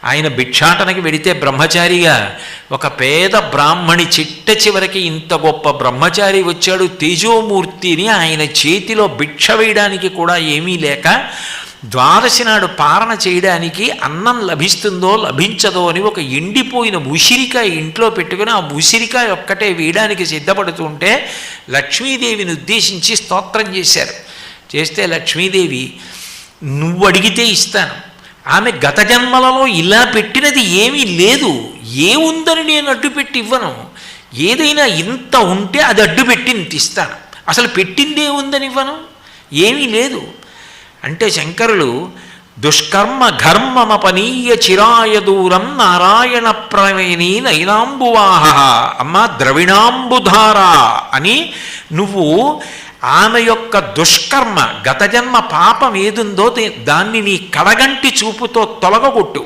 ఆయన భిక్షాటనకి వెడితే బ్రహ్మచారిగా ఒక పేద బ్రాహ్మణి చిట్ట చివరికి ఇంత గొప్ప బ్రహ్మచారి వచ్చాడు తేజోమూర్తిని ఆయన చేతిలో భిక్ష వేయడానికి కూడా ఏమీ లేక ద్వాదశి నాడు పారణ చేయడానికి అన్నం లభిస్తుందో లభించదో అని ఒక ఎండిపోయిన ఉసిరికాయ ఇంట్లో పెట్టుకుని ఆ ఉసిరికాయ ఒక్కటే వేయడానికి సిద్ధపడుతుంటే లక్ష్మీదేవిని ఉద్దేశించి స్తోత్రం చేశారు. చేస్తే లక్ష్మీదేవి నువ్వు అడిగితే ఇస్తాను, ఆమె గత జన్మలలో ఇలా పెట్టినది ఏమీ లేదు, ఏముందని నేను అడ్డుపెట్టి ఇవ్వను, ఏదైనా ఇంత ఉంటే అది అడ్డుపెట్టి ఇంత ఇస్తాను, అసలు పెట్టిందే ఉందని ఇవ్వను, ఏమీ లేదు అంటే శంకరులు దుష్కర్మ ఘర్మమపనీయ చిరాయ దూరం నారాయణ ప్రవేణి నైనాంబువాహ అమ్మ ద్రవిణాంబుధార అని నువ్వు ఆమె యొక్క దుష్కర్మ గత జన్మ పాపం ఏదుందో దాన్ని నీ కడగంటి చూపుతో తొలగొట్టు.